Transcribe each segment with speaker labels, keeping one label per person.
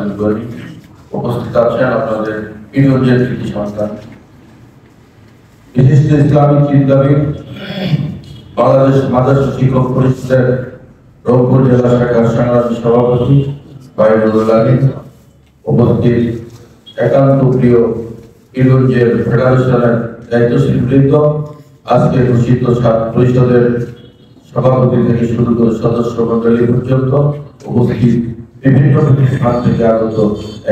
Speaker 1: আয়োজন করি। উপস্থিত আছেন আপনাদের ইউনিয়নের কৃতি সন্তান, বিশিষ্ট ইসলামিক চিন্তাবিদ, বাংলাদেশ মাদ্রাসা শিক্ষক পরিষদের রংপুর জেলা শাখার সংগ্রামী সভাপতি বাইরুল আমিন, উপস্থিত একান্ত প্রিয় ইউনিয়ন ফেডারেশনের দায়িত্বশীল বৃন্দ, আজকে ঘোষিত ছাত্র পরিষদের সভাপতি থেকে শুরু করে সদস্য মন্ডলী পর্যন্ত উপস্থিত বিভিন্ন প্রতিষ্ঠান থেকে আগত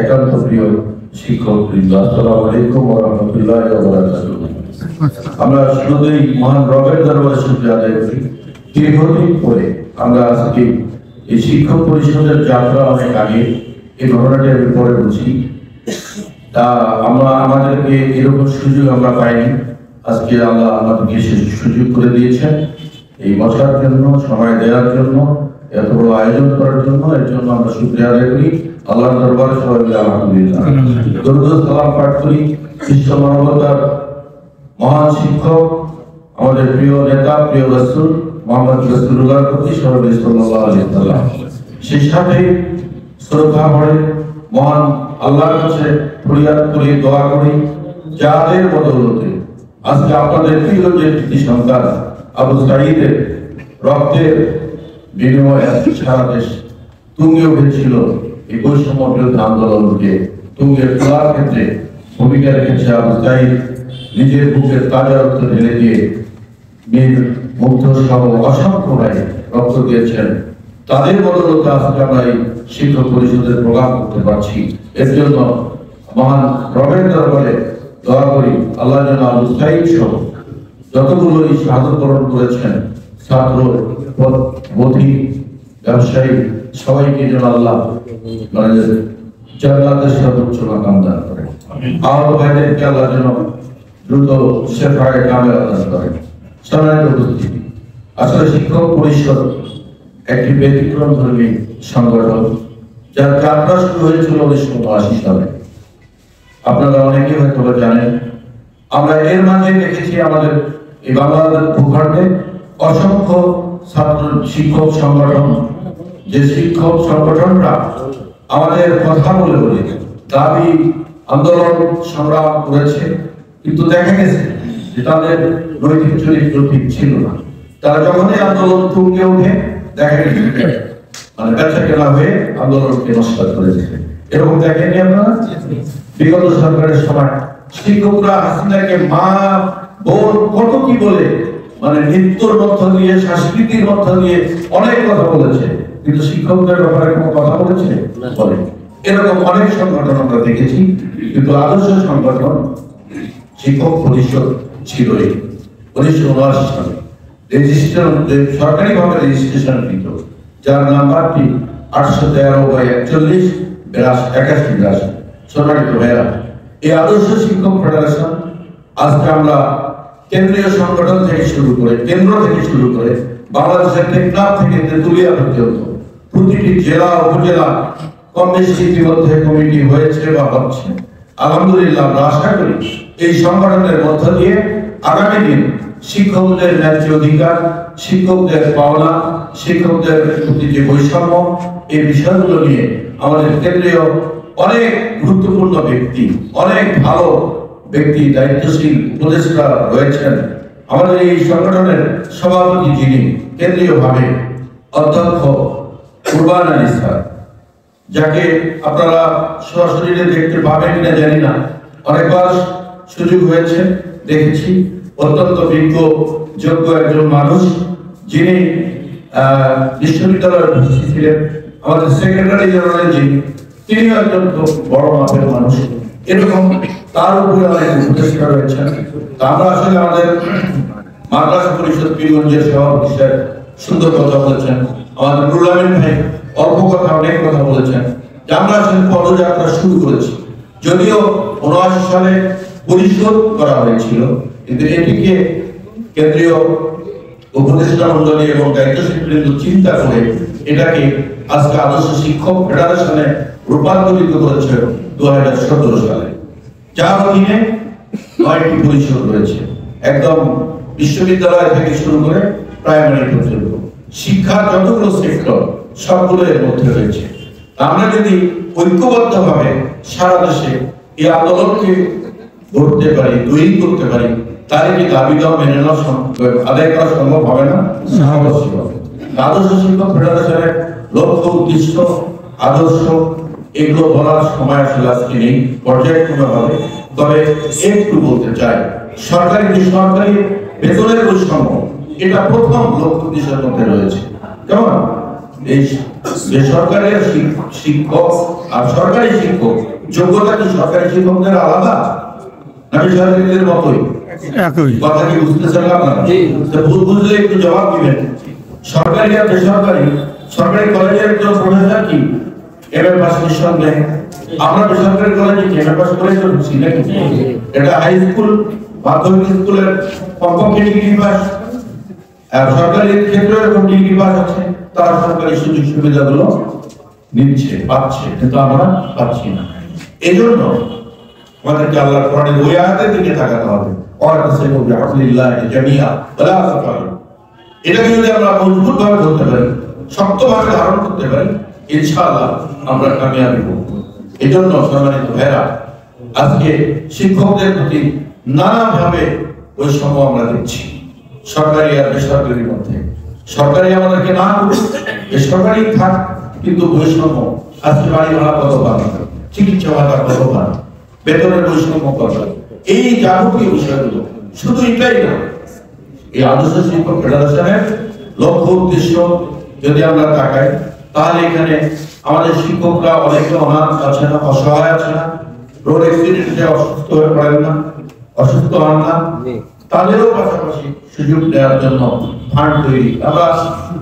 Speaker 1: একান্ত প্রিয় শিক্ষক বৃন্দ, আসসালামু আলাইকুম ওয়া রাহমাতুল্লাহি ওয়া বারাকাতুহু। আমরা শুরুতেই মহান রবের দরবারে শুকরিয়া আদায় করি। দীর্ঘদিন পরে আমরা আজকে এই শিক্ষক পরিষদের যাত্রা অনেক আগে এই ঘটনাটি আমি পরে বুঝি, তা আমরা আমাদেরকে এরকম সুযোগ আমরা পাইনি। আজকে আল্লাহ আমাদেরকে সুযোগ করে দিয়েছেন এই বসার জন্য, সময় দেওয়ার জন্য, এত বড় আয়োজন করার জন্য। এর জন্য আমরা শুকরিয়া আদায় করি আল্লাহর দরবারে সবাই মিলে আলহামদুলিল্লাহ। দরুদ সালাম পাঠ করি বিশ্ব মানবতার মহান শিক্ষক, আমাদের প্রিয় নেতা, প্রিয় রাসূল মুহাম্মদ রাসূলুল্লাহর প্রতি সাল্লাল্লাহু আলাইহি ওয়াসাল্লাম। সেই সাথে শ্রদ্ধা ভরে মহান আল্লাহর কাছে ফরিয়াদ করি, দোয়া করি, যাদের বদৌলতে আজকে আপনাদের প্রিয় যে কৃতি সন্তান আবু সাঈদের রক্তের বিনিময়ে সারা দেশ তুঙ্গে উঠেছিল। এই বৈষম্য বিরোধী আন্দোলনকে তুঙ্গে তোলার ক্ষেত্রে ভূমিকা রেখেছে আবু সাঈদ। নিজের বুকের তাজা রক্ত ঢেলে দিয়ে বীর মুগ্ধ সহ অসংখ্য ভাই রক্ত দিয়েছেন। তাদের বদৌলতে আজকে আমরা এই শিক্ষক পরিষদের প্রোগ্রাম করতে পারছি। এর জন্য মহান রবের দরবারে দোয়া করি আল্লাহ যেন আবু সাঈদ সহ যতগুলো এই শাহাদত বরণ করেছেন ছাত্র, পথি, ব্যবসায়ী সবাইকে যেন আল্লাহ জান্নাতের সর্বোচ্চ মাকাম দান করেন। আহত ভাইদেরকে আল্লাহ যেন দ্রুত শেফায়ে কামেল দান করেন। সম্মানিত উপস্থিতি, আসলে শিক্ষক পরিষদ একটি ব্যতিক্রমধর্মী সংগঠন, যার যাত্রা শুরু হয়েছিল 1979 সালে। আপনারা অনেকে হয়তো জানেন। আমরা এর মাঝে দেখেছি আমাদের এই বাংলাদেশ ভূখণ্ডে অসংখ্য ছাত্র শিক্ষক সংগঠন, যে শিক্ষক সংগঠনরা আমাদের কথা বলে বলে দাবি আন্দোলন সংগ্রাম করেছে, কিন্তু দেখা গেছে যে তাদের নৈতিক চরিত্র ঠিক ছিল না। তারা যখনই আন্দোলন তুঙ্গে ওঠে দেখা গেছে মানে ব্যবসা কেনা হয়ে আন্দোলনকে নষ্ট করেছে। এরকম দেখেনি আপনারা? বিগত সরকারের সময় শিক্ষকরা হাসিনাকে মা, বোন কত কি বলে, মানে নৃত্যর মধ্য দিয়ে, সংস্কৃতির মধ্য দিয়ে অনেক কথা বলেছে, কিন্তু শিক্ষকদের ব্যাপারে কোনো কথা বলেছে বলে। এরকম অনেক সংগঠন আমরা দেখেছি, কিন্তু আদর্শ সংগঠন শিক্ষক পরিষদ ছিল 1979 সালে সরকারিভাবে রেজিস্ট্রেশন কৃত, যার নাম্বারটি 813/41-82-81। সম্মানিত ভাইরা, এই আদর্শ শিক্ষক ফেডারেশন আজকে আমরা কেন্দ্রীয় সংগঠন থেকে শুরু করে, কেন্দ্র থেকে শুরু করে বাংলাদেশের টেকনাফ থেকে তেঁতুলিয়া পর্যন্ত প্রতিটি জেলা উপজেলা কম বেশি ইতিমধ্যে কমিটি হয়েছে বা হচ্ছে। আলহামদুলিল্লাহ, আমরা আশা করি এই সংগঠনের মধ্য দিয়ে আগামী দিন শিক্ষকদের ন্যায্য অধিকার, শিক্ষকদের পাওনা, শিক্ষকদের প্রতি যে বৈষম্য, এই বিষয়গুলো নিয়ে আমাদের কেন্দ্রীয় অনেক গুরুত্বপূর্ণ ব্যক্তি, অনেক ভালো ব্যক্তি, দায়িত্বশীল উপদেষ্টা রয়েছেন। আমাদের এই সংগঠনের সভাপতি যিনি কেন্দ্রীয়ভাবে অধ্যক্ষ কুরবান আলী স্যার, যাকে আপনারা সরাসরি দেখতে পাবেন কিনা জানি না, অনেকবার সুযোগ হয়েছে, দেখেছি। অত্যন্ত বিজ্ঞ যোগ্য একজন মানুষ, যিনি বিশ্ববিদ্যালয়ের ভিসি ছিলেন, আমাদের সেক্রেটারি জেনারেল যিনি, তিনি একজন বড় মাপের মানুষ। এরকম তার উপরে অনেক উপদেষ্টা রয়েছেন। আমরা আসলে আমাদের মাদ্রাসা পরিষদ পীরগঞ্জের সভাপতি স্যার সুন্দর কথা বলেছেন, আমাদের নুরুল আমিন ভাই অল্প কথা অনেক কথা বলেছেন। আমরা আসলে পদযাত্রা শুরু করেছি, যদিও 79 সালে পরিশোধ করা হয়েছিল, কিন্তু এটিকে কেন্দ্রীয় উপদেষ্টা মন্ডলী এবং দায়িত্বশীল বৃন্দ চিন্তা করে এটাকে আজকে আদর্শ শিক্ষক ফেডারেশনে রূপান্তরিত করেছে 2017 সালে, যার অধীনে 9টি পরিষদ রয়েছে, একদম বিশ্ববিদ্যালয় থেকে শুরু করে প্রাইমারি পর্যন্ত শিক্ষার যতগুলো সেক্টর সবগুলো এর মধ্যে রয়েছে। আমরা যদি ঐক্যবদ্ধভাবে সারা দেশে এই আন্দোলনকে করতে পারি, তৈরি করতে পারি, তাহলে কি দাবি দেওয়া মেনে নেওয়া আদায় করা সম্ভব হবে না? অবশ্যই হবে। আদর্শ শিক্ষক ফেডারেশনের লক্ষ্য, উদ্দেশ্য, আদর্শ এগুলো বলার সময় আসলে আজকে নেই, পর্যায়ক্রমে। তবে একটু বলতে চাই, সরকারি বেসরকারি বেতনের বৈষম্য এটা প্রথম লক্ষ্য উদ্দেশ্যের মধ্যে রয়েছে। কেমন? এই বেসরকারের শিক্ষক আর সরকারি শিক্ষক যোগ্যতা কি সরকারি শিক্ষকদের আলাদা না বেসরকারিদের মতোই? কথা কি বুঝতেছেন আপনারা? ভুল বুঝলে একটু জবাব দিবেন। সরকারি আর বেসরকারি, সরকারি কলেজের একজন প্রফেসর কি এমএ পাস সঙ্গে আমরা বেসরকারি কলেজে কি এমএ পাস করে ঢুকছি নাকি? এটা হাই স্কুল মাধ্যমিক স্কুলের কমপক্ষে ডিগ্রি পাস, আর সরকারি ক্ষেত্রে এরকম ডিগ্রি পাস আছে, তারা সরকারি সুযোগ সুবিধাগুলো নিচ্ছে, পাচ্ছে, কিন্তু আমরা পাচ্ছি না। এই জন্য আমাদেরকে আল্লাহর কোরআনের ওই আয়াতের দিকে তাকাতে হবে। এটাকে যদি আমরা মজবুত ভাবে ধরতে পারি, শক্তভাবে ধারণ করতে পারি, ইনশাআল্লাহ আমরা কামিয়াবি হব। এই জন্য সম্মানিত ভাইরা, আজকে শিক্ষকদের প্রতি নানাভাবে বৈষম্য আমরা দেখছি, সরকারি আর বেসরকারির মধ্যে। সরকারি আমাদেরকে না করুক, বেসরকারি থাক, কিন্তু বৈষম্য। আজকে বাড়ি ভাড়া কত ভাড়া, চিকিৎসা ভাতা কত ভাড়া, বেতনের বৈষম্য কত, এই যাবতীয় বিষয়গুলো। শুধু এটাই না, এই আদর্শ শিক্ষক ফেডারেশনের লক্ষ্য উদ্দেশ্য যদি আমরা তাকাই, তাহলে এখানে আমাদের শিক্ষকরা অনেকে অনাথ আছে না, অসহায় আছে না, রোড অ্যাক্সিডেন্টে অসুস্থ হয়ে পড়েন না, অসুস্থ হন না, তাদেরও পাশাপাশি সুযোগ দেওয়ার জন্য ফান্ড তৈরি। আমরা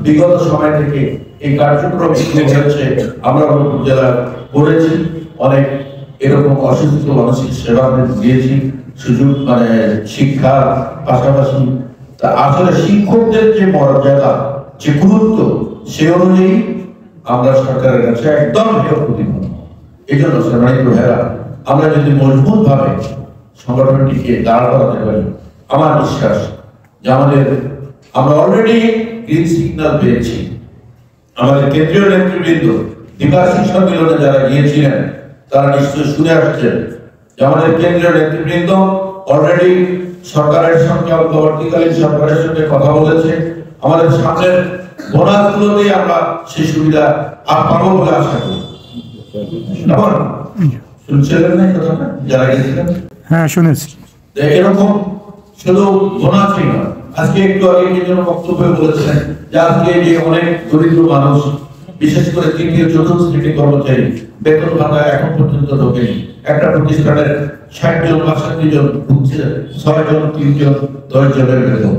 Speaker 1: বিগত সময় থেকে এই কার্যক্রম শুরু হয়েছে, আমরা জেলা করেছি, অনেক এরকম অসুস্থ মানসিক সেবা দিয়েছি, সুযোগ শিক্ষার পাশাপাশি। আসলে শিক্ষকদের যে মর্যাদা, যে গুরুত্ব, সে অনুযায়ী আমরা সরকারের কাছে একদম প্রতিবন্ধ। এই জন্য সম্মানিত ভাইরা, আমরা যদি মজবুত ভাবে সংগঠনটিকে দাঁড় করাতে পারি, আমার বিশ্বাস যে আমরা অলরেডি গ্রিন সিগন্যাল পেয়েছি। আমাদের কেন্দ্রীয় নেতৃবৃন্দ দ্বিবার্ষিক সম্মেলনে যারা গিয়েছিলেন তারা নিশ্চয়ই শুনে আসছেন যে আমাদের কেন্দ্রীয় নেতৃবৃন্দ অলরেডি সরকারের সঙ্গে, অন্তর্বর্তীকালীন সরকারের সঙ্গে কথা বলেছে। আমাদের সামনের বোনাসগুলোতেই আমরা সেই সুবিধা পাবো বলে আশা করি। শুনছিলেন না কথাটা যারা গেছিলেন? হ্যাঁ, শুনেছি। এরকম শুধু বোনাসই না, আজকে একটু আগে কিছু বক্তব্য বলেছেন যে আজকে যে অনেক দরিদ্র মানুষ, বিশেষ করে তৃতীয় চতুর্থ শ্রেণীর কর্মচারী বেতন ভাতা এখন পর্যন্ত ঢোকেনি। একটা প্রতিষ্ঠানের 60 জন 65 জন ঢুকছে, 6 জন 3 জন 10 জনের বেতন।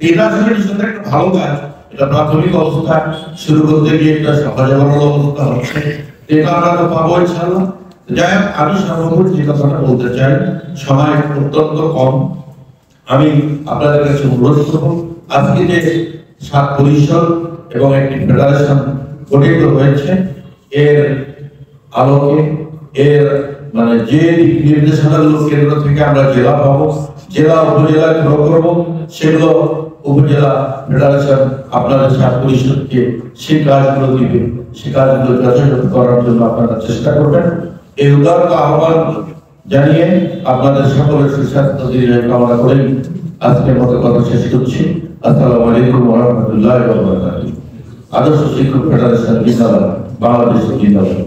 Speaker 1: এটা আসলে একটা ভালো কাজ। এটা প্রাথমিক অবস্থা শুরু করতে গিয়ে একটা সহজভাবে অবস্থা হচ্ছে, এটা আমরা তো পাবো ইনশাআল্লাহ। যাই হোক, আমি সর্বোপরি যে কথাটা বলতে চাই, সময় অত্যন্ত কম। আমি আপনাদের কাছে অনুরোধ করব, আজকে যে 7 পরিষদ এবং একটি ফেডারেশন গঠিত হয়েছে, এর আলোকে, এর যে নির্দেশনাগুলো কেন্দ্র থেকে আমরা জেলা পাবো, জেলা উপজেলা গ্রহ করবো, সেগুলো উপজেলা ফেডারেশন আপনাদের 7 পরিষদকে সেই কাজগুলো দিবে। সেই কাজগুলো যথাযথ করার জন্য আপনারা চেষ্টা করবেন। এই উদারত আহ্বান জানিয়ে আপনাদের সকলের সুস্বাস্থ্য দীর্ঘায়ু কামনা করে আজকের মতো কথা শেষ করছি। আসসালামু আলাইকুম ওয়া রাহমাতুল্লাহি ওয়া বারাকাতুহু। আদর্শ শিক্ষক ফেডারেশন জিন্দাবাদ, বাংলাদেশ জিন্দাবাদ।